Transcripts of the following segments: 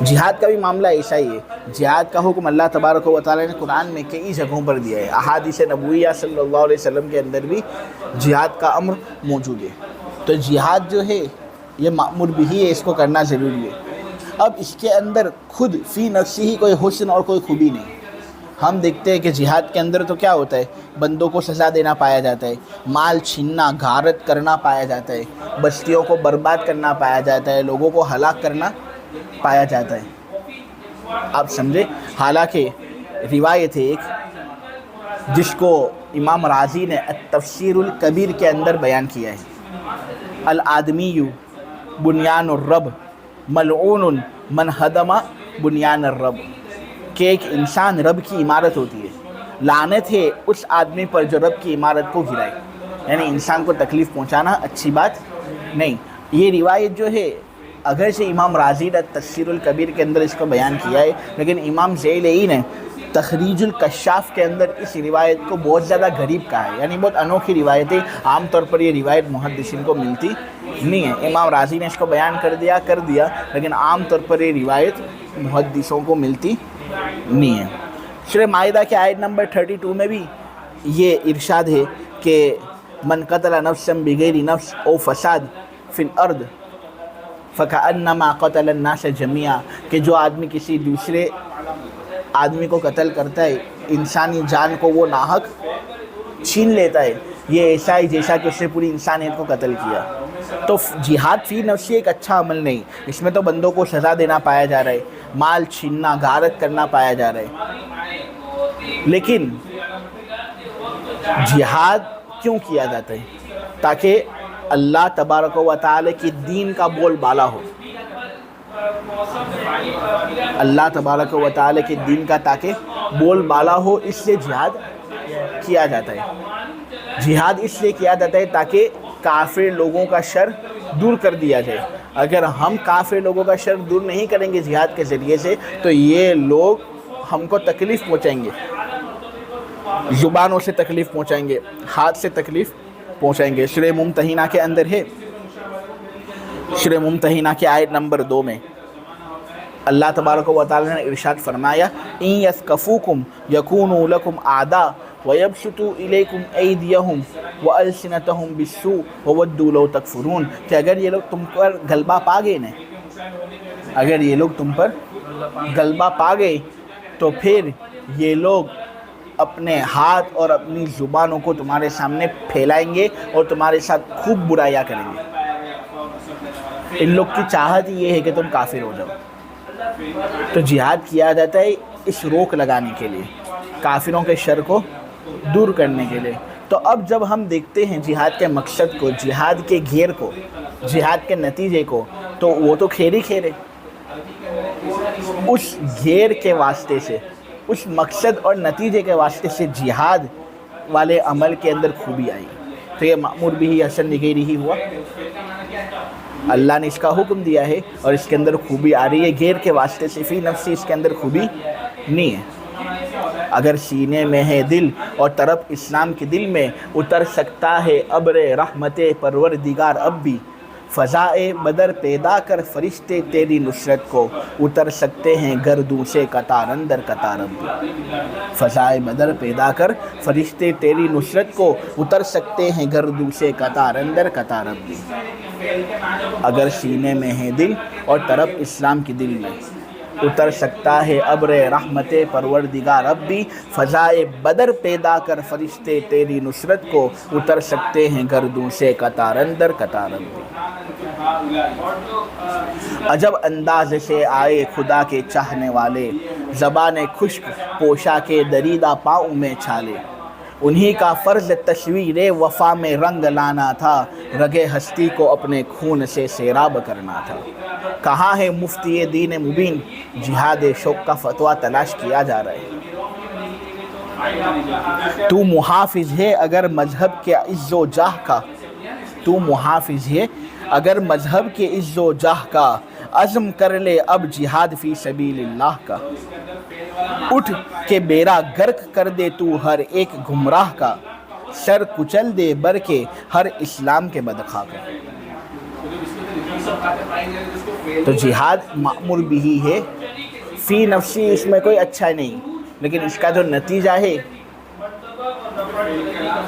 جہاد کا بھی معاملہ ایسا ہی ہے. جہاد کا حکم اللہ تبارک و تعالیٰ نے قرآن میں کئی جگہوں پر دیا ہے. احادیث نبویہ صلی اللہ علیہ وسلم کے اندر بھی جہاد کا امر موجود ہے. تو جہاد جو ہے یہ مأمور بھی ہے، اس کو کرنا ضروری ہے. اب اس کے اندر خود فی نفسی ہی کوئی حسن اور کوئی خوبی نہیں. ہم دیکھتے ہیں کہ جہاد کے اندر تو کیا ہوتا ہے، بندوں کو سزا دینا پایا جاتا ہے، مال چھیننا، غارت کرنا پایا جاتا ہے، بستیوں کو برباد کرنا پایا جاتا ہے، لوگوں کو ہلاک کرنا پایا جاتا ہے. آپ سمجھے؟ حالانکہ روایت ہے ایک جس کو امام رازی نے التفسیر الکبیر کے اندر بیان کیا ہے، الآدمی بنیان الرب ملعون من ہدم بنیان الرب، کہ ایک انسان رب کی عمارت ہوتی ہے، لعنت ہے اس آدمی پر جو رب کی عمارت کو گرائے. یعنی انسان کو تکلیف پہنچانا اچھی بات نہیں. یہ روایت جو ہے اگرچہ امام رازی نے تفسیر الکبیر کے اندر اس کو بیان کیا ہے، لیکن امام ذیلعی نے تخریج الکشاف کے اندر اس روایت کو بہت زیادہ غریب کہا ہے. یعنی بہت انوکھی روایت ہے، عام طور پر یہ روایت محدثین کو ملتی نہیں ہے. امام رازی نے اس کو بیان کر دیا لیکن عام طور پر یہ روایت محدثوں کو ملتی نہیں ہے. سورہ مائدہ کے آیت نمبر 32 میں بھی یہ ارشاد ہے کہ من قتل نفسا بغیر نفس او فساد فی الارض فکأنما قتل الناس جميعا، کہ جو آدمی کسی دوسرے آدمی کو قتل کرتا ہے، انسانی جان کو وہ ناحق چھین لیتا ہے، یہ ایسا ہی جیسا کہ اس نے پوری انسانیت کو قتل کیا. تو جہاد فی نفسی ایک اچھا عمل نہیں. اس میں تو بندوں کو سزا دینا پایا جا رہا ہے، مال چھیننا، غارت کرنا پایا جا رہا ہے. لیکن جہاد کیوں کیا جاتا ہے؟ تاکہ اللہ تبارک و تعالی کی دین کا بول بالا ہو. اللہ تبارک و تعالی کے دین کا تاکہ بول بالا ہو، اس لیے جہاد کیا جاتا ہے. جہاد اس لیے کیا جاتا ہے تاکہ کافر لوگوں کا شر دور کر دیا جائے. اگر ہم کافر لوگوں کا شر دور نہیں کریں گے جہاد کے ذریعے سے تو یہ لوگ ہم کو تکلیف پہنچائیں گے، زبانوں سے تکلیف پہنچائیں گے، ہاتھ سے تکلیف پہنچائیں گے. سورہ ممتحنہ کے اندر ہے، سورہ ممتحنہ کے آیت نمبر 2 میں اللہ تبارک و تعالی نے ارشاد فرمایا ان یثقفوکم یکونوا لکم اعداء ویبسطوا الیکم ایدیہم والسنتہم بالسوء وودوا لو تکفرون، کہ اگر یہ لوگ تم پر غلبہ پا گئے نا، اگر یہ لوگ تم پر غلبہ پا گئے تو پھر یہ لوگ اپنے ہاتھ اور اپنی زبانوں کو تمہارے سامنے پھیلائیں گے اور تمہارے ساتھ خوب برائیاں کریں گے. ان لوگ کی چاہت یہ ہے کہ تم کافر ہو جاؤ. تو جہاد کیا جاتا ہے اس روک لگانے کے لیے، کافروں کے شر کو دور کرنے کے لیے. تو اب جب ہم دیکھتے ہیں جہاد کے مقصد کو، جہاد کے گھیر کو، جہاد کے نتیجے کو، تو وہ تو خیر ہی خیر ہے. اس گھیر کے واسطے سے، اس مقصد اور نتیجے کے واسطے سے جہاد والے عمل کے اندر خوبی آئی. تو یہ مأمور بھی حسن نگیری ہی ہوا. اللہ نے اس کا حکم دیا ہے اور اس کے اندر خوبی آ رہی ہے غیر کے واسطے سے. فی نفسی اس کے اندر خوبی نہیں ہے. اگر سینے میں ہے دل اور طرف اسلام کے دل میں اتر سکتا ہے ابر رحمت پروردگار اب بھی، فضائے بدر پیدا کر فرشتے تیری نصرت کو اتر سکتے ہیں گردوں سے قطار اندر قطار اب بھی. فضائے بدر پیدا کر فرشتے تیری نصرت کو اتر سکتے ہیں گردوں سے قطار اندر قطار اب بھی. اگر سینے میں ہے دل اور طرف اسلام کے دل میں اتر سکتا ہے ابر رحمت پروردگار اب بھی، فضائے بدر پیدا کر فرشتے تیری نصرت کو اتر سکتے ہیں گردوں سے قطار اندر قطار اب بھی. عجب انداز سے آئے خدا کے چاہنے والے، زبان خشک پوشا کے دریدہ پاؤں میں چھالے. انہی کا فرض تصویر وفا میں رنگ لانا تھا، رگ ہستی کو اپنے خون سے سیراب کرنا تھا. کہاں ہے مفتی دین مبین، جہاد شوق کا فتویٰ تلاش کیا جا رہا ہے. تو محافظ ہے اگر مذہب کے عز و جاہ کا، تو محافظ ہے اگر مذہب کے عز و جاہ کا، عزم کر لے اب جہاد فی سبیل اللہ کا. اٹھ کے بیڑا غرق کر دے تو ہر ایک گمراہ کا، سر کچل دے بر کے ہر اسلام کے بدخواہ کا. تو جہاد مأمور بھی ہے، فی نفسی اس میں کوئی اچھا نہیں، لیکن اس کا جو نتیجہ ہے،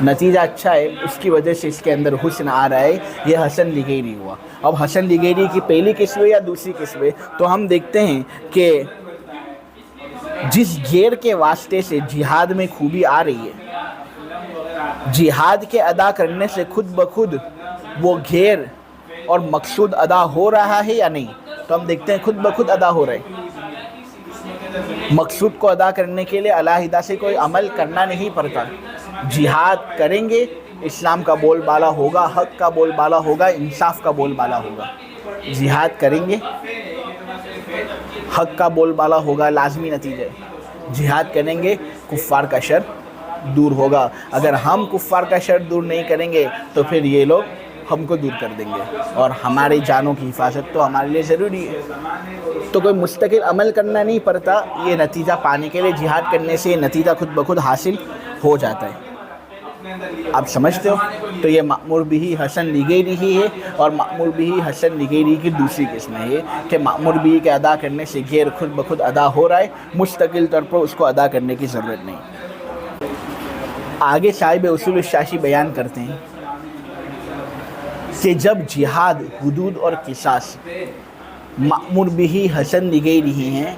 نتیجہ اچھا ہے، اس کی وجہ سے اس کے اندر حسن آ رہا ہے، یہ حسن لغیری ہوا۔ اب حسن لغیری کی پہلی قسم ہے یا دوسری قسم ہے، تو ہم دیکھتے ہیں کہ جس غیر کے واسطے سے جہاد میں خوبی آ رہی ہے، جہاد کے ادا کرنے سے خود بخود وہ غیر اور مقصود ادا ہو رہا ہے یا نہیں، تو ہم دیکھتے ہیں خود بخود ادا ہو رہا ہے۔ مقصود کو ادا کرنے کے لیے علیحدہ سے کوئی عمل کرنا نہیں پڑتا، جہاد کریں گے، اسلام کا بول بالا ہوگا، حق کا بول بالا ہوگا، انصاف کا بول بالا ہوگا۔ جہاد کریں گے، حق کا بول بالا ہوگا، لازمی نتیجہ ہے۔ جہاد کریں گے، کفار کا شر دور ہوگا۔ اگر ہم کفار کا شر دور نہیں کریں گے تو پھر یہ لوگ ہم کو دور کر دیں گے، اور ہماری جانوں کی حفاظت تو ہمارے لیے ضروری ہے۔ تو کوئی مستقل عمل کرنا نہیں پڑتا، یہ نتیجہ پانے کے لیے جہاد کرنے سے یہ نتیجہ خود بخود حاصل ہو جاتا ہے۔ آپ سمجھتے ہو؟ تو یہ مأمور بھی حسن لغیری ہی ہے، اور مأمور بھی حسن لغیری کی دوسری قسم ہے کہ مأمور بھی کے ادا کرنے سے غیر خود بخود ادا ہو رہا ہے، مستقل طور پر اس کو ادا کرنے کی ضرورت نہیں۔ آگے صاحب اصول الشاشی بیان کرتے ہیں کہ جب جہاد، حدود اور قصاص مأمور بھی حسن لغیری ہی ہیں،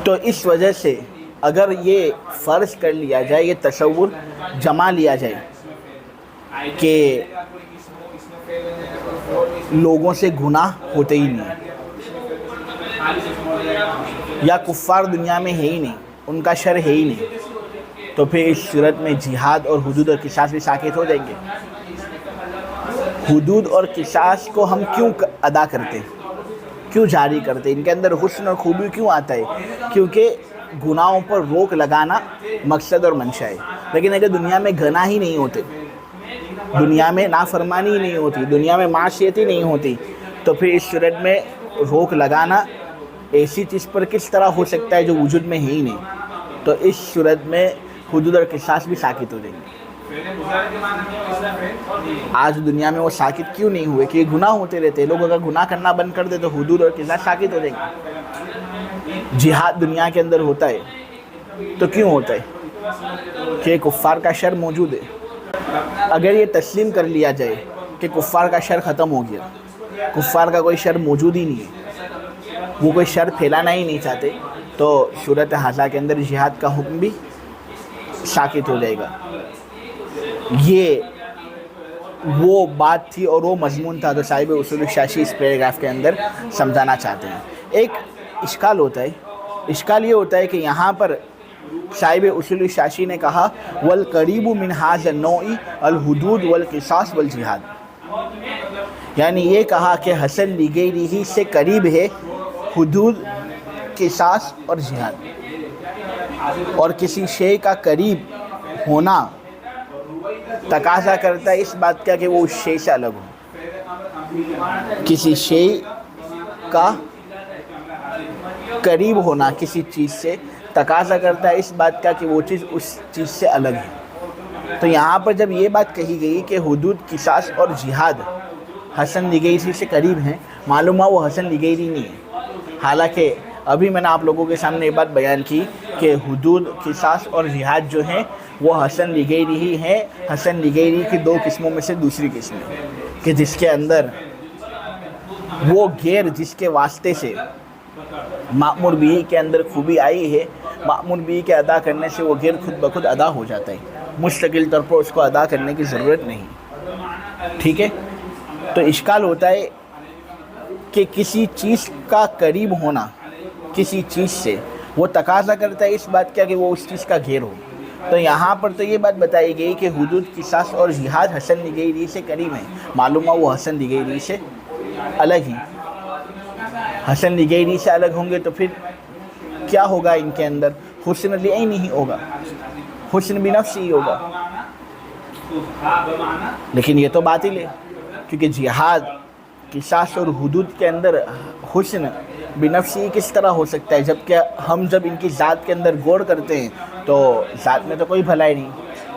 تو اس وجہ سے اگر یہ فرض کر لیا جائے، یہ تصور جما لیا جائے کہ لوگوں سے گناہ ہوتے ہی نہیں، یا کفار دنیا میں ہے ہی نہیں، ان کا شر ہے ہی نہیں، تو پھر اس صورت میں جہاد اور حدود اور قصاص بھی ساقط ہو جائیں گے۔ حدود اور قصاص کو ہم کیوں ادا کرتے ہیں، کیوں جاری کرتے ہیں، ان کے اندر حسن اور خوبی کیوں آتا ہے؟ کیونکہ گناہوں پر روک لگانا مقصد اور منشا ہے۔ لیکن اگر دنیا میں گناہ ہی نہیں ہوتے، دنیا میں نافرمانی ہی نہیں ہوتی، دنیا میں معصیت ہی نہیں ہوتی، تو پھر اس صورت میں روک لگانا ایسی چیز پر کس طرح ہو سکتا ہے جو وجود میں ہے ہی نہیں؟ تو اس صورت میں حدود اور قصاص بھی ساقط ہو جائیں گے۔ آج دنیا میں وہ ساقط کیوں نہیں ہوئے؟ کہ یہ گناہ ہوتے رہتے ہیں، لوگ اگر گناہ کرنا بند کر دے تو حدود اور قصاص ساقط ہو جائیں گے۔ جہاد دنیا کے اندر ہوتا ہے تو کیوں ہوتا ہے؟ کہ کفار کا شر موجود ہے۔ اگر یہ تسلیم کر لیا جائے کہ کفار کا شر ختم ہو گیا، کفار کا کوئی شر موجود ہی نہیں ہے، وہ کوئی شر پھیلانا ہی نہیں چاہتے، تو صورت حاضرہ کے اندر جہاد کا حکم بھی ساقط ہو جائے گا۔ یہ وہ بات تھی اور وہ مضمون تھا جو صاحب اصول الشاشی اس پیراگراف کے اندر سمجھانا چاہتے ہیں۔ ایک اشکال ہوتا ہے، اشکال یہ ہوتا ہے کہ یہاں پر صاحب اصول الشاشی نے کہا والقریب من ھذا النوع الحدود والقصاص والجہاد، یعنی یہ کہا کہ حسن لغیری ہی سے قریب ہے حدود، قصاص اور جہاد، اور کسی شے کا قریب ہونا تقاضا کرتا ہے اس بات کا کہ وہ اس شے سے الگ ہو۔ کسی شے کا قریب ہونا کسی چیز سے تقاضا کرتا ہے اس بات کا کہ وہ چیز اس چیز سے الگ ہے۔ تو یہاں پر جب یہ بات کہی گئی کہ حدود، قصاص اور جہاد حسن لغیری سے قریب ہیں، معلوم ہوا وہ حسن لغیری نہیں ہے۔ حالانکہ ابھی میں نے آپ لوگوں کے سامنے یہ بات بیان کی کہ حدود، قصاص اور جہاد جو ہیں وہ حسن لغیری ہی ہیں۔ حسن لغیری کی دو قسموں میں سے دوسری قسم ہے کہ جس کے اندر وہ غیر جس کے واسطے سے مأمور بھی کے اندر خوبی آئی ہے، مأمور بھی کے ادا کرنے سے وہ غیر خود بخود ادا ہو جاتا ہے، مستقل طور پر اس کو ادا کرنے کی ضرورت نہیں۔ ٹھیک ہے؟ تو اشکال ہوتا ہے کہ کسی چیز کا قریب ہونا کسی چیز سے وہ تقاضا کرتا ہے اس بات کا کہ وہ اس چیز کا غیر ہو۔ تو یہاں پر تو یہ بات بتائی گئی کہ حدود، قصاص اور جہاد حسن لغیری سے قریب ہیں، معلوم ہے وہ حسن لغیری سے الگ ہی۔ حسن لغیری سے الگ ہوں گے تو پھر کیا ہوگا؟ ان کے اندر حسن لعینی ہی ہوگا، حسن بنفسی ہی ہوگا۔ لیکن یہ تو باطل ہے، کیونکہ جہاد، قصاص اور حدود کے اندر حسن بنفسی کس طرح ہو سکتا ہے؟ جبکہ ہم جب ان کی ذات کے اندر غور کرتے ہیں تو ذات میں تو کوئی بھلائی نہیں،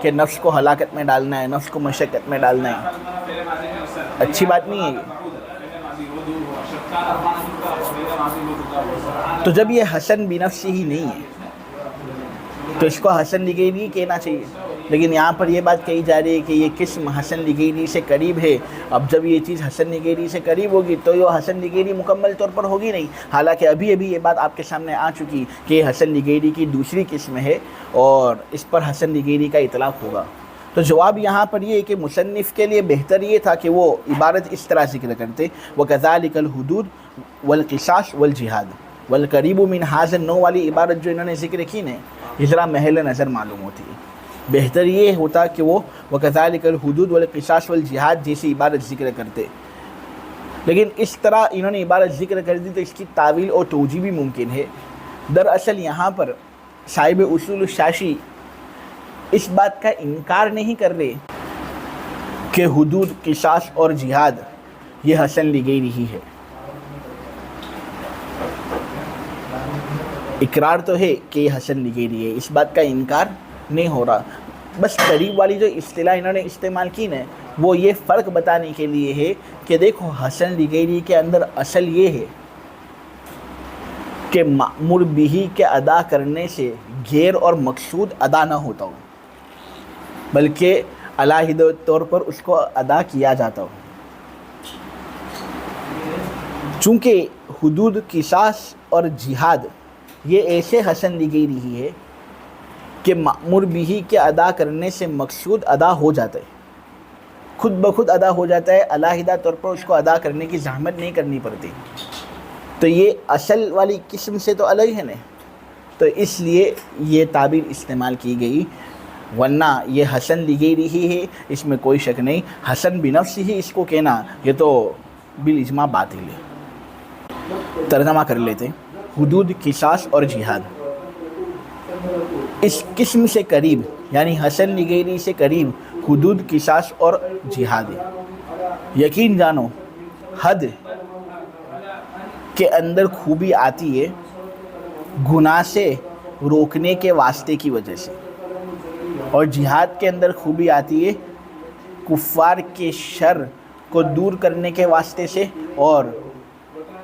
کہ نفس کو ہلاکت میں ڈالنا ہے، نفس کو مشقت میں ڈالنا ہے، اچھی بات نہیں ہے یہ۔ تو جب یہ حسن بنفسی ہی نہیں ہے تو اس کو حسن لغیری کہنا چاہیے، لیکن یہاں پر یہ بات کہی جا رہی ہے کہ یہ قسم حسن لغیری سے قریب ہے۔ اب جب یہ چیز حسن لغیری سے قریب ہوگی تو یہ حسن لغیری مکمل طور پر ہوگی نہیں، حالانکہ ابھی یہ بات آپ کے سامنے آ چکی کہ یہ حسن لغیری کی دوسری قسم ہے اور اس پر حسن لغیری کا اطلاق ہوگا۔ تو جواب یہاں پر یہ ہے کہ مصنف کے لیے بہتر یہ تھا کہ وہ عبارت اس طرح ذکر کرتے، وَكَذَلِكَ الْحُدُودُ وَالْقِصَاصُ وَالْجِهَادُ وَالْقَرِيبُ مِنْ هَذَا النَّوْعِ والی عبارت جو انہوں نے ذکر کی نا، یہ ذرا محل نظر معلوم ہوتی ہے۔ بہتر یہ ہوتا کہ وہ وَكَذَلِكَ الْحُدُودُ وَالْقِصَاصُ وَالْجِهَادُ جیسی عبارت ذکر کرتے، لیکن اس طرح انہوں نے عبارت ذکر کر دی تو اس کی تعویل اور توجیہ بھی ممکن ہے۔ دراصل یہاں پر صاحب اصول الشاشی اس بات کا انکار نہیں کر رہے کہ حدود، قصاص اور جہاد یہ حسن لغیری ہی ہے، اقرار تو ہے کہ یہ حسن لغیری ہے، اس بات کا انکار نہیں ہو رہا۔ بس قریب والی جو اصطلاح انہوں نے استعمال کی نا، وہ یہ فرق بتانے کے لیے ہے کہ دیکھو حسن لغیری کے اندر اصل یہ ہے کہ مأمور بہ کے ادا کرنے سے غیر اور مقصود ادا نہ ہوتا ہو، بلکہ علیحدہ طور پر اس کو ادا کیا جاتا ہو۔ چونکہ حدود، قصاص اور جہاد یہ ایسے حسن لغیری ہی ہے کہ مأمور بہ کے ادا کرنے سے مقصود ادا ہو جاتا ہے، خود بخود ادا ہو جاتا ہے، علیحدہ طور پر اس کو ادا کرنے کی زحمت نہیں کرنی پڑتی۔ تو یہ اصل والی قسم سے تو الگ ہے نا، تو اس لیے یہ تعبیر استعمال کی گئی، ورنہ یہ حسن لغیری ہی ہے، اس میں کوئی شک نہیں۔ حسن بنفس ہی اس کو کہنا یہ تو بالاجماع باطل ہے۔ ترجمہ کر لیتے ہیں، حدود، قصاص اور جہاد اس قسم سے قریب، یعنی حسن لغیری سے قریب حدود، قصاص اور جہاد ہے۔ یقین جانو حد کے اندر خوبی آتی ہے گناہ سے روکنے کے واسطے کی وجہ سے، اور جہاد کے اندر خوبی آتی ہے کفار کے شر کو دور کرنے کے واسطے سے اور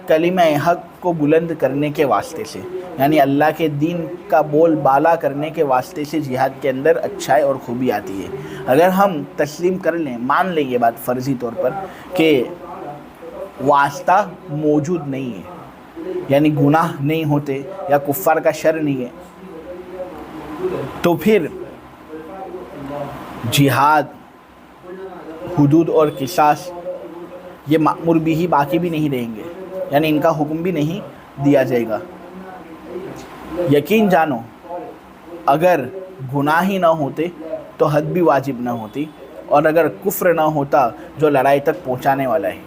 کلمہ حق کو بلند کرنے کے واسطے سے، یعنی اللہ کے دین کا بول بالا کرنے کے واسطے سے جہاد کے اندر اچھائی اور خوبی آتی ہے۔ اگر ہم تسلیم کر لیں، مان لیں یہ بات فرضی طور پر کہ واسطہ موجود نہیں ہے، یعنی گناہ نہیں ہوتے یا کفار کا شر نہیں ہے، تو پھر جہاد، حدود اور قصاص یہ مأمور بھی باقی بھی نہیں رہیں گے، یعنی ان کا حکم بھی نہیں دیا جائے گا۔ یقین جانو اگر گناہ ہی نہ ہوتے تو حد بھی واجب نہ ہوتی، اور اگر کفر نہ ہوتا جو لڑائی تک پہنچانے والا ہے،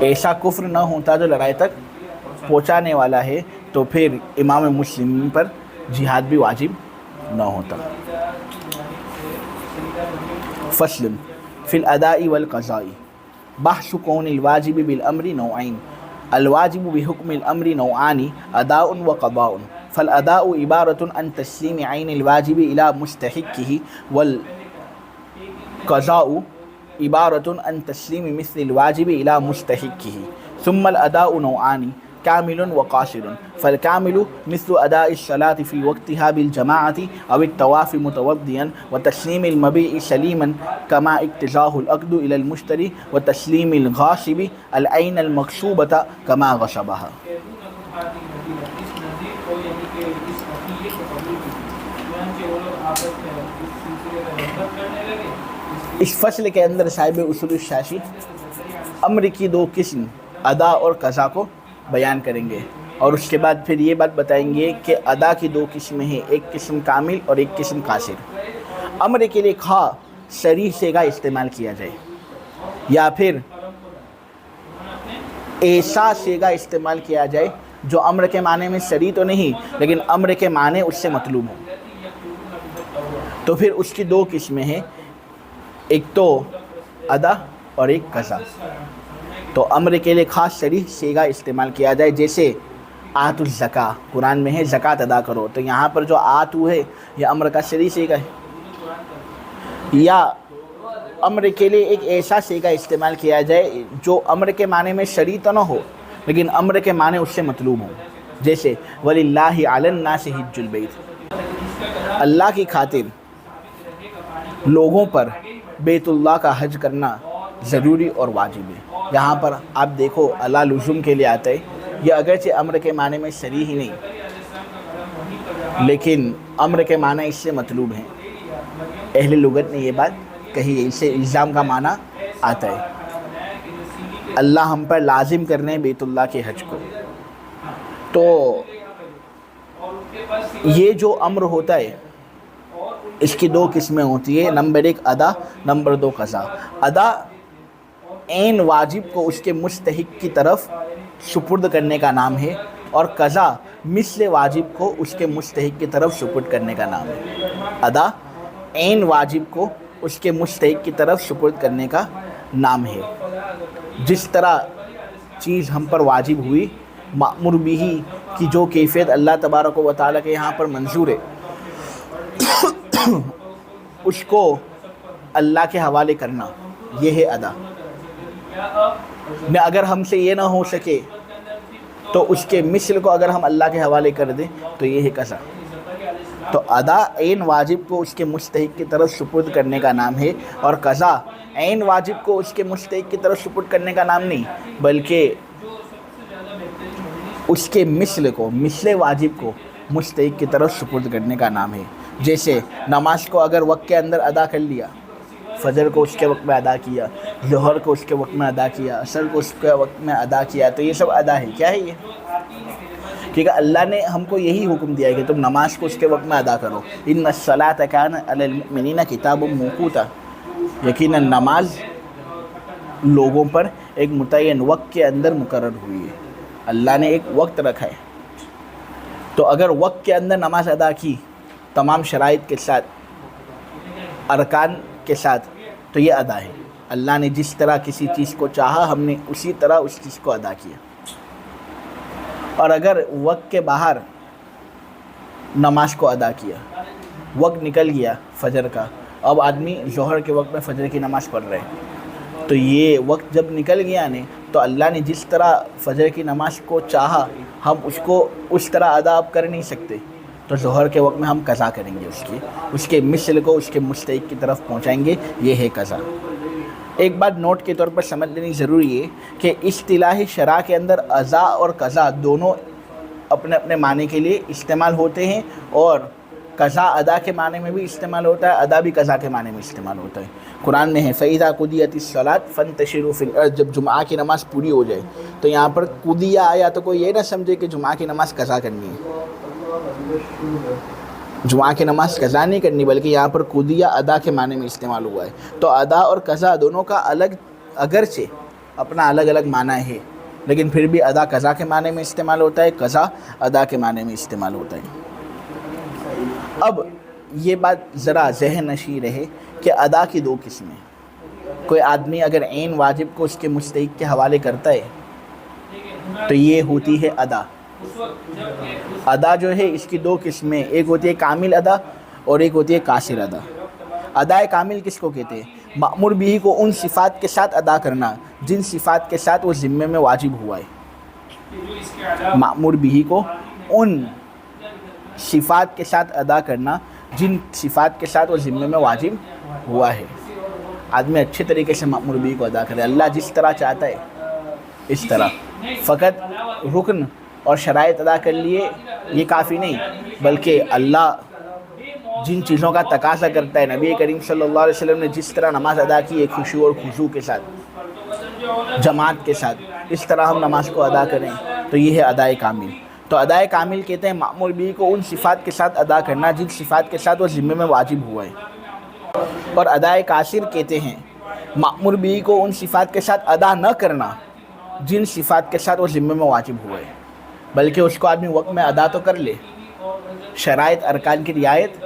ایسا کفر نہ ہوتا جو لڑائی تک پہنچانے والا ہے، تو پھر امام مسلم پر جہاد بھی واجب نہ ہوتا۔ فصل فی الاداء والقضاء، بحث کون الواجب بالامر نوعین، الواجب بحکم الامر نوعان، اداء وقضاء، فالاداء عبارة عن تسلیم عین الواجب الى مستحقه، والقضاء عبارة عن تسلیم مثل الواجب الى مستحقه، ثم الاداء نوعان كامل وقاصر، فالكامل مثل أداء الصلاة في وقتها بالجماعة أو الطواف متوضئا، وتسليم المبيع سليما كما اقتضاه العقد إلى المشتري، وتسليم الغاصب العين المغصوبة كما غصبها۔ اس فصل کے اندر صاحب اصول الشاشی امر کی دو قسم ادا اور قضا کو بیان کریں گے، اور اس کے بعد پھر یہ بات بتائیں گے کہ ادا کی دو قسمیں ہیں، ایک قسم کامل اور ایک قسم قاصر۔ امر کے لیے خواہ صریح صیغہ استعمال کیا جائے یا پھر ایسا صیغہ استعمال کیا جائے جو امر کے معنی میں صریح تو نہیں لیکن امر کے معنی اس سے مطلوب ہو، تو پھر اس کی دو قسمیں ہیں، ایک تو ادا اور ایک قضا۔ تو امر کے لیے خاص صریح صیغہ استعمال کیا جائے، جیسے آتو الزکا، قرآن میں ہے زکوٰۃ ادا کرو، تو یہاں پر جو آتو ہے یہ امر کا شرعی صیغہ ہے، یا امر کے لیے ایک ایسا صیغہ استعمال کیا جائے جو امر کے معنی میں شرعی تو نہ ہو لیکن امر کے معنی اس سے مطلوب ہوں، جیسے وَلِلَّهِ عَلَى النَّاسِ حِجُّ الْبَيْتِ، اللہ کی خاطر لوگوں پر بیت اللہ کا حج کرنا ضروری اور واجب ہے۔ یہاں پر آپ دیکھو اللہ لزوم کے لیے آتا ہے، یہ اگرچہ امر کے معنی میں شرعی ہی نہیں لیکن امر کے معنی اس سے مطلوب ہیں۔ اہل لغت نے یہ بات کہی ہے، اس سے الزام کا معنی آتا ہے، اللہ ہم پر لازم کرنے بیت اللہ کے حج کو۔ تو یہ جو امر ہوتا ہے اس کی دو قسمیں ہوتی ہیں، نمبر 1 ادا، نمبر 2 قضا۔ ادا عین واجب کو اس کے مستحق کی طرف سپرد کرنے کا نام ہے، اور قضا مثل واجب کو اس کے مستحق کی طرف سپرد کرنے کا نام ہے۔ ادا عین واجب کو اس کے مستحق کی طرف سپرد کرنے کا نام ہے۔ جس طرح چیز ہم پر واجب ہوئی، مأمور بہ کی جو کیفیت اللہ تبارک و تعالیٰ کے یہاں پر منظور ہے اس کو اللہ کے حوالے کرنا، یہ ہے ادا۔ اگر ہم سے یہ نہ ہو سکے تو اس کے مثل کو اگر ہم اللہ کے حوالے کر دیں تو یہ ہے قضا۔ تو ادا عین واجب کو اس کے مستحق کی طرف سپرد کرنے کا نام ہے، اور قضا عین واجب کو اس کے مستحق کی طرف سپرد کرنے کا نام نہیں بلکہ اس کے مثل کو، مثل واجب کو مستحق کی طرف سپرد کرنے کا نام ہے۔ جیسے نماز کو اگر وقت کے اندر ادا کر لیا، فجر کو اس کے وقت میں ادا کیا، ظہر کو اس کے وقت میں ادا کیا، عصر کو اس کے وقت میں ادا کیا، تو یہ سب ادا ہے۔ کیا ہے یہ؟ کیونکہ اللہ نے ہم کو یہی حکم دیا ہے کہ تم نماز کو اس کے وقت میں ادا کرو، ان الصلاۃ کانت علی المؤمنین کتابا موقوتا، یقیناً نماز لوگوں پر ایک متعین وقت کے اندر مقرر ہوئی ہے، اللہ نے ایک وقت رکھا ہے۔ تو اگر وقت کے اندر نماز ادا کی تمام شرائط کے ساتھ، ارکان کے ساتھ، تو یہ ادا ہے۔ اللہ نے جس طرح کسی چیز کو چاہا ہم نے اسی طرح اس چیز کو ادا کیا۔ اور اگر وقت کے باہر نماز کو ادا کیا، وقت نکل گیا فجر کا، اب آدمی ظہر کے وقت میں فجر کی نماز پڑھ رہے ہیں، تو یہ وقت جب نکل گیا نے تو اللہ نے جس طرح فجر کی نماز کو چاہا ہم اس کو اس طرح ادا اب کر نہیں سکتے، تو ظہر کے وقت میں ہم قضا کریں گے، اس کے مثل کو اس کے مستحق کی طرف پہنچائیں گے، یہ ہے قضا۔ ایک بات نوٹ کے طور پر سمجھ لینی ضروری ہے کہ اصطلاح شرع کے اندر ادا اور قضا دونوں اپنے اپنے معنی کے لیے استعمال ہوتے ہیں، اور قضا ادا کے معنی میں بھی استعمال ہوتا ہے، ادا بھی قضا کے معنی میں استعمال ہوتا ہے۔ قرآن میں ہے فَإِذَا قُضِيَتِ الصَّلَاةُ فَانتَشِرُوا فِي الْأَرْضِ، جب جمعہ کی نماز پوری ہو جائے، تو یہاں پر قُضِیَ آیا تو کوئی یہ نہ سمجھے کہ جمعہ کی نماز قضا کرنی ہے، جمعہ کی نماز قضا نہیں کرنی بلکہ یہاں پر قُضِیَ ادا کے معنی میں استعمال ہوا ہے۔ تو ادا اور قضا دونوں کا الگ، اگرچہ اپنا الگ الگ معنی ہے لیکن پھر بھی ادا قضا کے معنی میں استعمال ہوتا ہے، قضا ادا کے معنی میں استعمال ہوتا ہے۔ اب یہ بات ذرا ذہن نشین رہے کہ ادا کی دو قسمیں، کوئی آدمی اگر عین واجب کو اس کے مستحق کے حوالے کرتا ہے تو یہ ہوتی ہے ادا۔ ادا جو ہے اس کی دو قسمیں، ایک ہوتی ہے کامل ادا اور ایک ہوتی ہے قاصر ادا۔ ادائے کامل کس کو کہتے ہیں؟ مأمور بھی کو ان صفات کے ساتھ ادا کرنا جن صفات کے ساتھ وہ ذمے میں واجب ہوا ہے، مأمور بھی کو ان صفات کے ساتھ ادا کرنا جن صفات کے ساتھ وہ ذمے میں واجب ہوا ہے۔ آدمی اچھے طریقے سے مأمور بھی کو ادا کرے، اللہ جس طرح چاہتا ہے اس طرح، فقط رکن اور شرائط ادا کر لیے یہ کافی نہیں بلکہ اللہ جن چیزوں کا تقاضا کرتا ہے، نبی کریم صلی اللہ علیہ وسلم نے جس طرح نماز ادا کی ہے خشوع اور خضوع کے ساتھ، جماعت کے ساتھ، اس طرح ہم نماز کو ادا کریں تو یہ ہے ادائے کامل۔ تو ادائے کامل کہتے ہیں مأمور بھی کو ان صفات کے ساتھ ادا کرنا جن صفات کے ساتھ وہ ذمے میں واجب ہوا ہے، اور ادائے قاصر کہتے ہیں مأمور بھی کو ان صفات کے ساتھ ادا نہ کرنا جن صفات کے ساتھ وہ ذمے میں واجب ہوا ہے، بلکہ اس کو آدمی وقت میں ادا تو کر لے، شرائط ارکان کی رعایت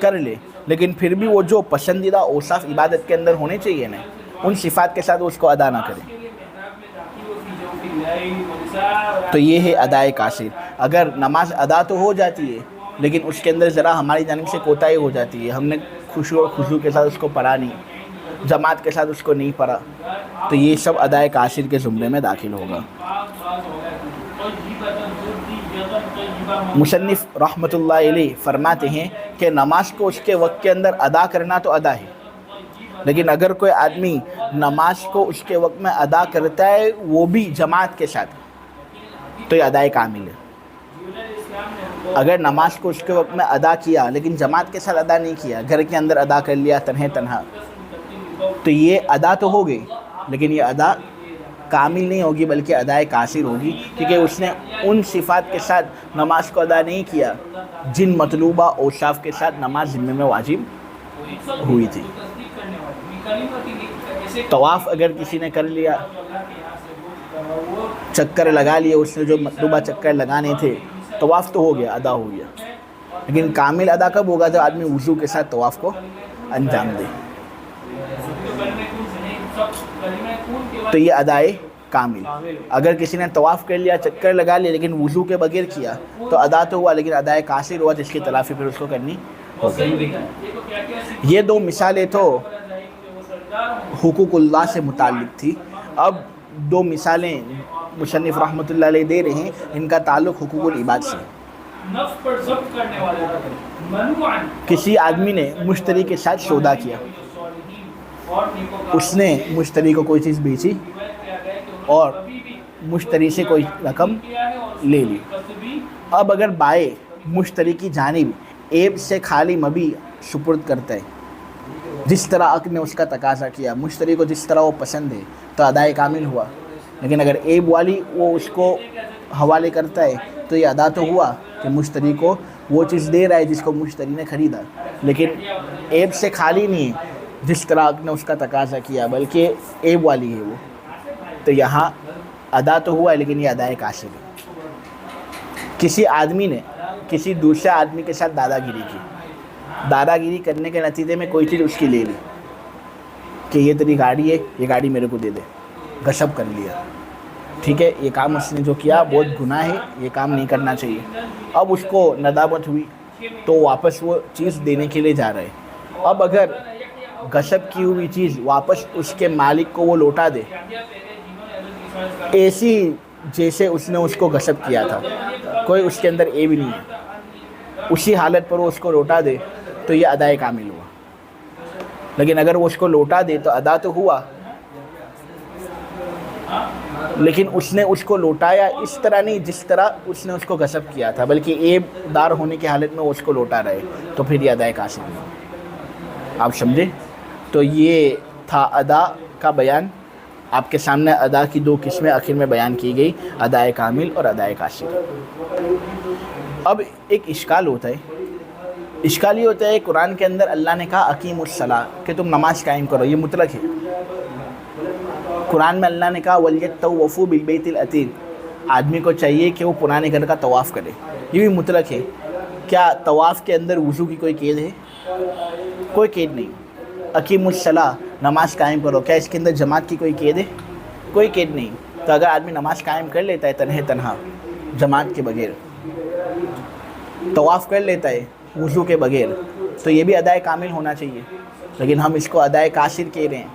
کر لے، لیکن پھر بھی وہ جو پسندیدہ اوصاف عبادت کے اندر ہونے چاہیے نا، ان صفات کے ساتھ وہ اس کو ادا نہ کرے، تو یہ ہے ادائے قاصر۔ اگر نماز ادا تو ہو جاتی ہے لیکن اس کے اندر ذرا ہماری جانب سے کوتاہی ہو جاتی ہے، ہم نے خشوع اور خضوع کے ساتھ اس کو پڑھا نہیں، جماعت کے ساتھ اس کو نہیں پڑھا، تو یہ سب ادائے قاصر کے زمرے میں داخل ہوگا۔ مصنف رحمۃ اللہ علیہ فرماتے ہیں کہ نماز کو اس کے وقت کے اندر ادا کرنا تو ادا ہے، لیکن اگر کوئی آدمی نماز کو اس کے وقت میں ادا کرتا ہے وہ بھی جماعت کے ساتھ تو یہ ادائے کامل ہے۔ اگر نماز کو اس کے وقت میں ادا کیا لیکن جماعت کے ساتھ ادا نہیں کیا، گھر کے اندر ادا کر لیا تنہا، تو یہ ادا تو ہو گئی لیکن یہ ادا کامل نہیں ہوگی بلکہ ادائے قاصر ہوگی، کیونکہ اس نے ان صفات کے ساتھ نماز کو ادا نہیں کیا جن مطلوبہ اوصاف کے ساتھ نماز ذمے میں واجب ہوئی تھی۔ طواف اگر کسی نے کر لیا، چکر لگا لیے، اس نے جو مطلوبہ چکر لگانے تھے، طواف تو ہو گیا، ادا ہو گیا، لیکن کامل ادا کب ہوگا؟ جب آدمی وضو کے ساتھ طواف کو انجام دے، تو یہ ادائے کامل۔ اگر کسی نے طواف کر لیا، چکر لگا لیا لیکن وضو کے بغیر کیا تو ادا تو ہوا لیکن ادائے قاصر ہوا، جس کی تلافی پھر اس کو کرنی ہوگی۔ یہ دو مثالیں تو حقوق اللہ سے متعلق تھی، اب دو مثالیں مصنف رحمۃ اللہ علیہ دے رہے ہیں، ان کا تعلق حقوق العباد سے۔ کسی آدمی نے مشتری کے ساتھ سودا کیا، اس نے مشتری کو کوئی چیز بیچی اور مشتری سے کوئی رقم لے لی۔ اب اگر بائع مشتری کی جانب عیب سے خالی مبیع سپرد کرتا ہے، جس طرح عقد نے اس کا تقاضا کیا، مشتری کو جس طرح وہ پسند ہے تو ادائے کامل ہوا، لیکن اگر عیب والی وہ اس کو حوالے کرتا ہے تو یہ ادا تو ہوا کہ مشتری کو وہ چیز دے رہا ہے جس کو مشتری نے خریدا، لیکن عیب سے خالی نہیں ہے جس طرح عقد نے اس کا تقاضا کیا، بلکہ عیب والی ہے وہ، تو یہاں ادا تو ہوا ہے لیکن یہ ادائے قاصر ہے۔ کسی آدمی نے کسی دوسرے آدمی کے ساتھ دادا گیری کی، دادا گیری کرنے کے نتیجے میں کوئی چیز اس کی لے لی کہ یہ تیری گاڑی ہے، یہ گاڑی میرے کو دے دے، غصب کر لیا، ٹھیک ہے، یہ کام اس نے جو کیا بہت گناہ ہے، یہ کام نہیں کرنا چاہیے۔ اب اس کو ندامت ہوئی تو واپس وہ چیز دینے کے لیے جا رہے۔ اب اگر غصب کی ہوئی چیز واپس اس کے مالک کو وہ لوٹا دے، ایسی جیسے اس نے اس کو غصب کیا تھا، کوئی اس کے اندر عیب نہیں ہے، اسی حالت پر وہ اس کو لوٹا دے تو یہ ادائے کامل ہوا، لیکن اگر وہ اس کو لوٹا دے تو ادا تو ہوا، لیکن اس نے اس کو لوٹایا اس طرح نہیں جس طرح اس نے اس کو غصب کیا تھا، بلکہ عیب دار ہونے کی حالت میں وہ اس کو لوٹا رہے، تو پھر یہ ادائے قاصر ہوا۔ آپ سمجھے؟ تو یہ تھا ادا کا بیان، آپ کے سامنے ادا کی دو قسمیں آخر میں بیان کی گئی، ادائے کامل اور ادائے قاصر۔ اب ایک اشکال ہوتا ہے، اشکال یہ ہوتا ہے قرآن کے اندر اللہ نے کہا اقیم الصلاۃ کہ تم نماز قائم کرو، یہ مطلق ہے۔ قرآن میں اللہ نے کہا وَلْيَطَّوَّفُوا بِالْبَيْتِ الْعَتِيقِ، آدمی کو چاہیے کہ وہ پرانے گھر کا طواف کرے، یہ بھی مطلق ہے۔ کیا طواف کے اندر وضو کی کوئی قید ہے؟ کوئی قید نہیں۔ اقیم الصلاۃ نماز قائم کرو، کیا اس کے اندر جماعت کی کوئی قید ہے؟ کوئی قید نہیں۔ تو اگر آدمی نماز قائم کر لیتا ہے تنہا جماعت کے بغیر، طواف کر لیتا ہے وضو کے بغیر، تو یہ بھی ادائے کامل ہونا چاہیے، لیکن ہم اس کو ادائے قاصر کہہ رہے ہیں،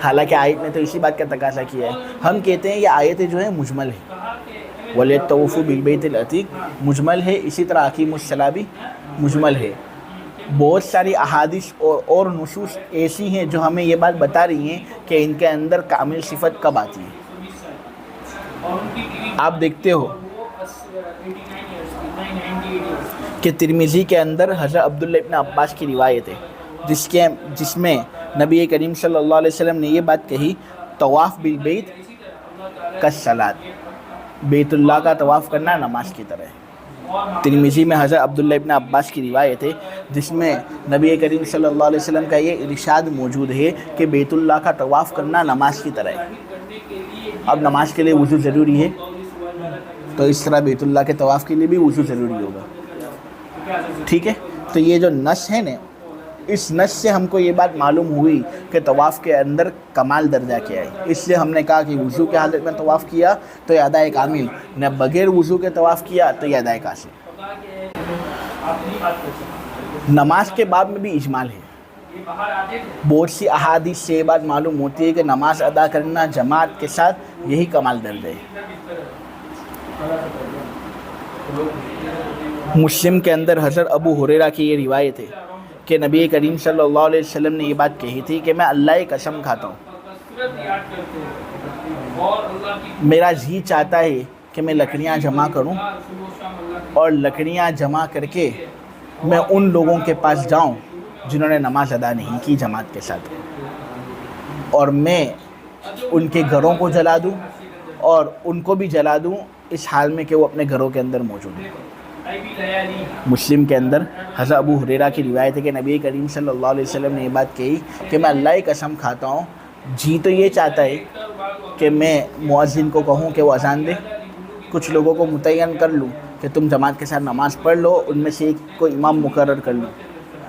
حالانکہ آیت نے تو اسی بات کا تقاضا کیا ہے۔ ہم کہتے ہیں یہ آیتیں جو ہیں مجمل ہے، وَلْيَطَّوَّفُوا بِالْبَيْتِ الْعَتِيقِ مجمل ہے، اسی طرح اقیم الصلاۃ بھی مجمل ہے۔ بہت ساری احادیث اور نصوص ایسی ہیں جو ہمیں یہ بات بتا رہی ہیں کہ ان کے اندر کامل صفت کب آتی ہے۔ آپ دیکھتے ہو کہ ترمذی کے اندر حضرت عبداللہ ابن عباس کی روایت ہے جس میں نبی کریم صلی اللہ علیہ وسلم نے یہ بات کہی، طواف بالبیت کالصلاۃ، بیت اللہ کا طواف کرنا نماز کی طرح ہے۔ ترمذی میں حضرت عبداللہ ابن عباس کی روایت ہے جس میں نبی کریم صلی اللہ علیہ وسلم کا یہ ارشاد موجود ہے کہ بیت اللہ کا طواف کرنا نماز کی طرح ہے۔ اب نماز کے لیے وضو ضروری ہے، تو اس طرح بیت اللہ کے طواف کے لیے بھی وضو ضروری ہوگا، ٹھیک ہے۔ تو یہ جو نص ہے نا، اس نص سے ہم کو یہ بات معلوم ہوئی کہ طواف کے اندر کمال درجہ کیا ہے، اس لیے ہم نے کہا کہ وضو کے حالت میں طواف کیا تو یہ ادائے کامل، نہ بغیر وضو کے طواف کیا تو یہ ادائے قاصر۔ نماز کے باب میں بھی اجمال ہے، بہت سی احادیث سے یہ بات معلوم ہوتی ہے کہ نماز ادا کرنا جماعت کے ساتھ یہی کمال درجہ ہے۔ مسلم کے اندر حضرت ابو ہریرہ کی یہ روایت ہے کہ نبی کریم صلی اللہ علیہ وسلم نے یہ بات کہی تھی کہ میں اللہ کی قسم کھاتا ہوں، میرا جی چاہتا ہے کہ میں لکڑیاں جمع کروں اور لکڑیاں جمع کر کے میں ان لوگوں کے پاس جاؤں جنہوں نے نماز ادا نہیں کی جماعت کے ساتھ، اور میں ان کے گھروں کو جلا دوں اور ان کو بھی جلا دوں اس حال میں کہ وہ اپنے گھروں کے اندر موجود ہیں۔ مسلم کے اندر حضرت ابو ہریرہ کی روایت ہے کہ نبی کریم صلی اللہ علیہ وسلم نے یہ بات کہی کہ میں اللہ کی قسم کھاتا ہوں، جی تو یہ چاہتا ہے کہ میں مؤذن کو کہوں کہ وہ اذان دے، کچھ لوگوں کو متعین کر لوں کہ تم جماعت کے ساتھ نماز پڑھ لو، ان میں سے ایک کو امام مقرر کر لوں،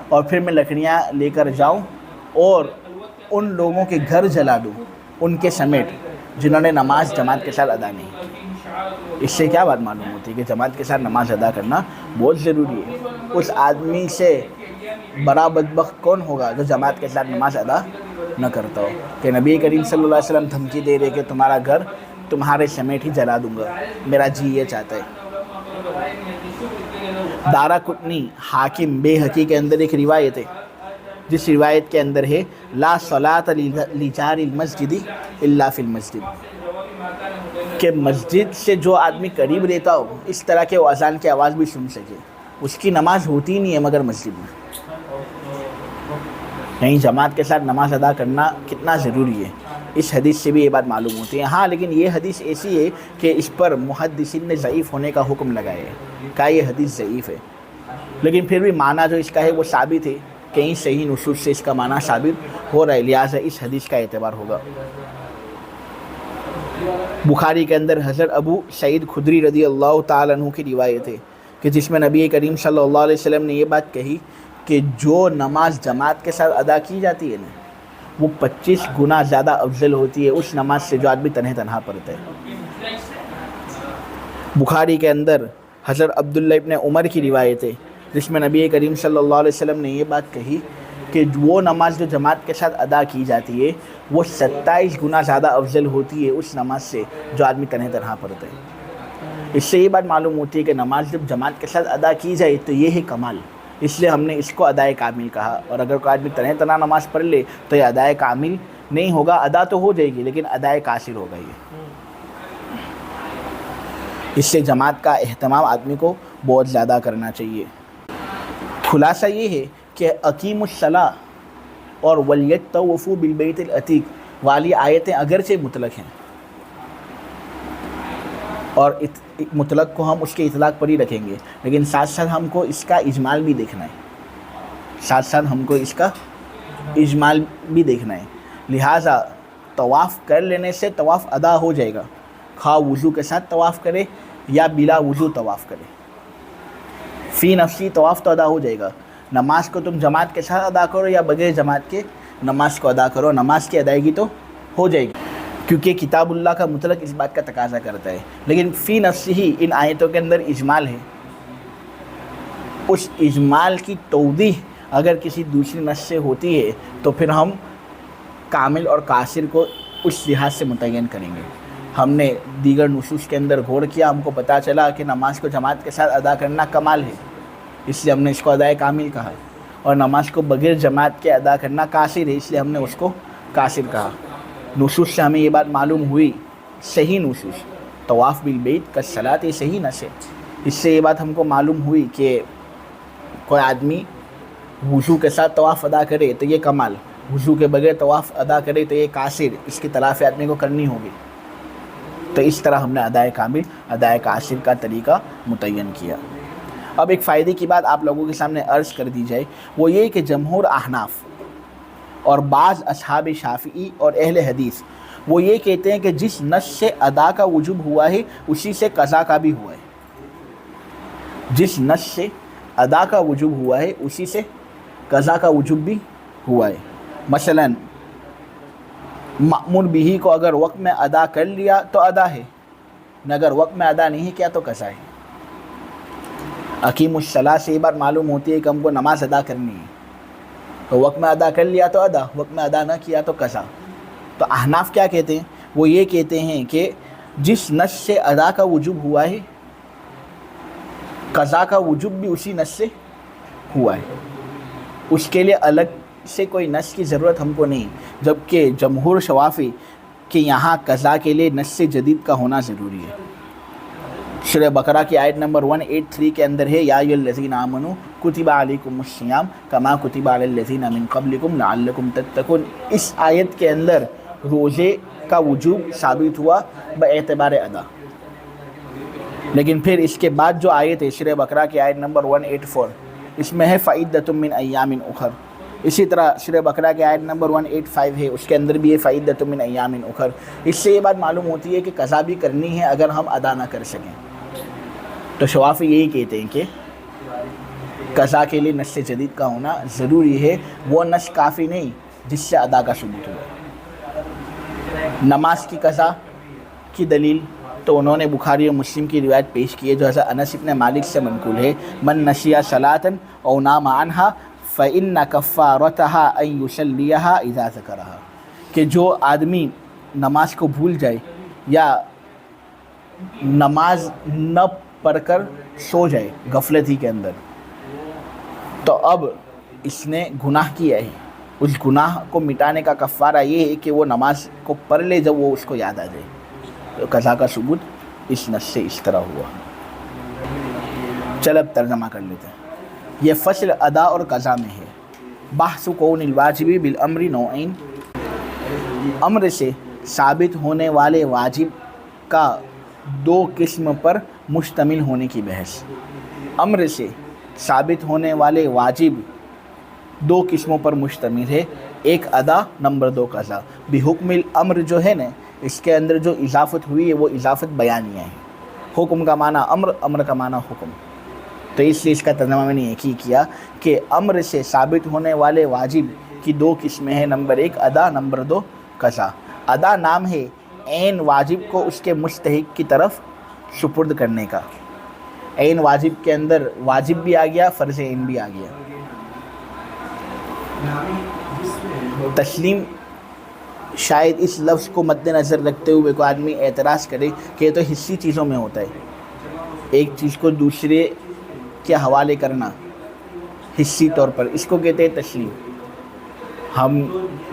اور پھر میں لکڑیاں لے کر جاؤں اور ان لوگوں کے گھر جلا دوں ان کے سمیت جنہوں نے نماز جماعت کے ساتھ ادا نہیں کی۔ اس سے کیا بات معلوم ہوتی ہے کہ جماعت کے ساتھ نماز ادا کرنا بہت ضروری ہے۔ اس آدمی سے بڑا بدبخت کون ہوگا جو جماعت کے ساتھ نماز ادا نہ کرتا ہو، کہ نبی کریم صلی اللہ علیہ وسلم دھمکی دے رہے کہ تمہارا گھر تمہارے سمیت ہی جلا دوں گا، میرا جی یہ چاہتا ہے۔ دارقطنی، حاکم، بیہقی کے اندر ایک روایت ہے جس روایت کے اندر ہے لا صلاۃ لجار المسجد الا فی المسجد، کہ مسجد سے جو آدمی قریب رہتا ہو اس طرح کے وہ اذان کی آواز بھی سن سکے، اس کی نماز ہوتی نہیں ہے مگر مسجد میں۔ یہیں جماعت کے ساتھ نماز ادا کرنا کتنا ضروری ہے، اس حدیث سے بھی یہ بات معلوم ہوتی ہے۔ ہاں لیکن یہ حدیث ایسی ہے کہ اس پر محدثین نے ضعیف ہونے کا حکم لگایا ہے، کہا یہ حدیث ضعیف ہے، لیکن پھر بھی معنی جو اس کا ہے وہ ثابت ہے، کئی صحیح نصوص سے اس کا معنی ثابت ہو رہا ہے، لہٰذا اس حدیث کا اعتبار ہوگا۔ بخاری کے اندر حضرت ابو سعید خدری رضی اللہ تعالیٰ عنہ کی روایت ہے کہ جس میں نبی کریم صلی اللہ علیہ وسلم نے یہ بات کہی کہ جو نماز جماعت کے ساتھ ادا کی جاتی ہے نا وہ 25 گنا زیادہ افضل ہوتی ہے اس نماز سے جو آدمی تنہا پڑھتا ہے۔ بخاری کے اندر حضرت عبداللہ ابن عمر کی روایت ہے جس میں نبی کریم صلی اللہ علیہ وسلم نے یہ بات کہی کہ وہ نماز جو جماعت کے ساتھ ادا کی جاتی ہے وہ 27 گنا زیادہ افضل ہوتی ہے اس نماز سے جو آدمی تنہا پڑھتا ہے۔ اس سے یہ بات معلوم ہوتی ہے کہ نماز جب جماعت کے ساتھ ادا کی جائے تو یہ ہے کمال، اس لیے ہم نے اس کو ادائے کامل کہا، اور اگر کوئی آدمی تنہا نماز پڑھ لے تو یہ ادائے کامل نہیں ہوگا، ادا تو ہو جائے گی لیکن ادائے قاصر ہوگا یہ۔ اس سے جماعت کا اہتمام آدمی کو بہت زیادہ کرنا چاہیے۔ خلاصہ یہ ہے کہ اقیم الصلاۃ اور ولیطوفوا بالبیت العتیق والی آیتیں اگرچہ مطلق ہیں اور مطلق کو ہم اس کے اطلاق پر ہی رکھیں گے، لیکن ساتھ ساتھ ہم کو اس کا اجمال بھی دیکھنا ہے، لہٰذا طواف کر لینے سے طواف ادا ہو جائے گا، خواہ وضو کے ساتھ طواف کرے یا بلا وضو طواف کرے، فی نفسی طواف تو ادا ہو جائے گا۔ نماز کو تم جماعت کے ساتھ ادا کرو یا بغیر جماعت کے نماز کو ادا کرو، نماز کی ادائیگی تو ہو جائے گی، کیونکہ کتاب اللہ کا مطلق اس بات کا تقاضا کرتا ہے۔ لیکن فی نفسی ہی ان آیتوں کے اندر اجمال ہے، اس اجمال کی توضیح اگر کسی دوسری نص سے ہوتی ہے تو پھر ہم کامل اور قاصر کو اس لحاظ سے متعین کریں گے۔ ہم نے دیگر نصوص کے اندر غور کیا، ہم کو پتہ چلا کہ نماز کو جماعت کے ساتھ ادا کرنا کمال ہے، اس لیے ہم نے اس کو ادائے کامل کہا، اور نماز کو بغیر جماعت کے ادا کرنا قاصر ہے، اس لیے ہم نے اس کو قاصر کہا۔ نصوص سے ہمیں یہ بات معلوم ہوئی، صحیح نصوص، طواف بالبیت کالصلاۃ، یہ صحیح نص ہے۔ اس سے یہ بات ہم کو معلوم ہوئی کہ کوئی آدمی وضو کے ساتھ طواف ادا کرے تو یہ کمال، وضو کے بغیر طواف ادا کرے تو یہ قاصر، اس کی تلافی آدمی کو کرنی ہوگی۔ تو اس طرح ہم نے ادائے کامل ادائے قاصر کا طریقہ متعین کیا۔ اب ایک فائدے کی بات آپ لوگوں کے سامنے عرض کر دی جائے، وہ یہ کہ جمہور احناف اور بعض اصحاب شافعی اور اہل حدیث وہ یہ کہتے ہیں کہ جس نص سے ادا کا وجوب ہوا ہے اسی سے قضا کا بھی ہوا ہے، جس نص سے ادا کا وجوب ہوا ہے اسی سے قضا کا وجوب بھی ہوا ہے. مثلاً مأمور بھی کو اگر وقت میں ادا کر لیا تو ادا ہے، اگر وقت میں ادا نہیں کیا تو قضا ہے. اقیم الصلاۃ سے یہ بات معلوم ہوتی ہے کہ ہم کو نماز ادا کرنی ہے، تو وقت میں ادا کر لیا تو ادا، وقت میں ادا نہ کیا تو قضا. تو احناف کیا کہتے ہیں؟ وہ یہ کہتے ہیں کہ جس نص سے ادا کا وجوب ہوا ہے قضا کا وجوب بھی اسی نص سے ہوا ہے، اس کے لیے الگ سے کوئی نص کی ضرورت ہم کو نہیں. جبکہ جمہور شوافی کہ یہاں قضا کے لیے نص جدید کا ہونا ضروری ہے. سورہ بقرہ کی آیت نمبر 183 کے اندر ہے یا ایھا الذین آمنوا کتب علیکم الصیام کما کتب علی الذین من قبلکم لعلکم تتقون. اس آیت کے اندر روزے کا وجوب ثابت ہوا باعتبار ادا. لیکن پھر اس کے بعد جو آیت ہے سورہ بقرہ کی آیت نمبر 184 اس میں ہے فعدۃ من ایام اخر. اسی طرح سورہ بقرہ کی آیت نمبر 185 ہے، اس کے اندر بھی ہے فعدۃ من ایام اخر. اس سے یہ بات معلوم ہوتی ہے کہ قضا بھی کرنی ہے اگر ہم ادا نہ کر سکیں. تو شوافی یہی کہتے ہیں کہ قضا کے لیے نص جدید کا ہونا ضروری ہے، وہ نص کافی نہیں جس سے ادا کا ثبوت ہوا. نماز کی قضا کی دلیل تو انہوں نے بخاری اور مسلم کی روایت پیش کی ہے جو حضرت انس بن مالک سے منقول ہے، من نسیا صلاۃ او نام عنہا فإن کفارتها ان یصلیها اذا ذکرها. کہ جو آدمی نماز کو بھول جائے یا نماز نہ پڑھ کر سو جائے غفلت ہی کے اندر، تو اب اس نے گناہ کیا ہے. اس گناہ کو مٹانے کا کفارہ یہ ہے کہ وہ نماز کو پڑھ لے جب وہ اس کو یاد آ جائے. تو قضا کا ثبوت اس نص سے اس طرح ہوا. چل اب ترجمہ کر لیتے ہیں. یہ فصل ادا اور قضا میں ہے. بحث کون الواجب بالامر نوعین. امر سے ثابت ہونے والے واجب کا دو قسم پر مشتمل ہونے کی بحث. امر سے ثابت ہونے والے واجب دو قسموں پر مشتمل ہے، ایک ادا، نمبر 2 قضا. بحکم الامر جو ہے نا، اس کے اندر جو اضافت ہوئی ہے وہ اضافت بیانیہ ہے. حکم کا معنی امر، امر کا معنی حکم. تو اس لیے اس کا ترجمہ میں نے ایک ہی کیا کہ امر سے ثابت ہونے والے واجب کی 2 قسمیں ہیں، نمبر 1 ادا، نمبر 2 قضا. ادا نام ہے عین واجب کو اس کے مستحق کی طرف سپرد کرنے کا. عین واجب کے اندر واجب بھی آ گیا، فرض عین بھی آ گیا. تسلیم شاید اس لفظ کو مد نظر رکھتے ہوئے کوئی آدمی اعتراض کرے کہ یہ تو حصی چیزوں میں ہوتا ہے. ایک چیز کو دوسرے کے حوالے کرنا حصی طور پر، اس کو کہتے ہیں تسلیم. ہم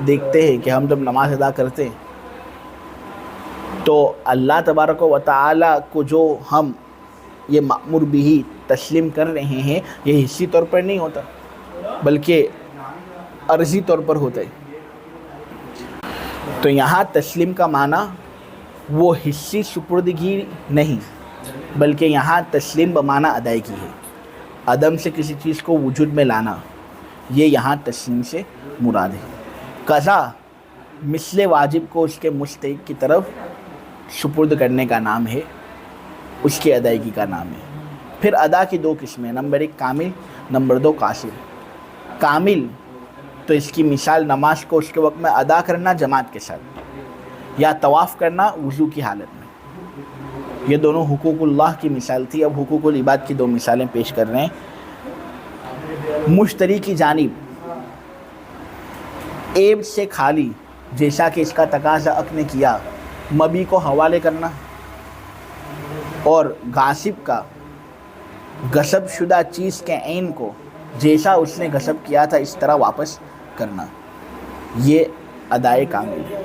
دیکھتے ہیں کہ ہم جب نماز ادا کرتے ہیں تو اللہ تبارک و تعالی کو جو ہم یہ مأمور بھی تسلیم کر رہے ہیں یہ حصی طور پر نہیں ہوتا بلکہ عرضی طور پر ہوتا ہے. تو یہاں تسلیم کا معنی وہ حصی سپردگی نہیں بلکہ یہاں تسلیم بمعنی ادائیگی ہے. عدم سے کسی چیز کو وجود میں لانا، یہ یہاں تسلیم سے مراد ہے. قضا مثل واجب کو اس کے مستحق کی طرف سپرد کرنے کا نام ہے، اس کی ادائیگی کا نام ہے. پھر ادا کی 2 قسمیں، نمبر 1 کامل، نمبر 2 قاصر. کامل تو اس کی مثال نماز کو اس کے وقت میں ادا کرنا جماعت کے ساتھ یا طواف کرنا وضو کی حالت میں. یہ دونوں حقوق اللہ کی مثال تھی. اب حقوق العباد کی 2 مثالیں پیش کر رہے ہیں. مشتری کی جانب عیب سے خالی جیسا کہ اس کا تقاضا حق نے کیا مبی کو حوالے کرنا، اور غاصب کا غصب شدہ چیز کے عین کو جیسا اس نے غصب کیا تھا اس طرح واپس کرنا. یہ ادائے کامل ہے.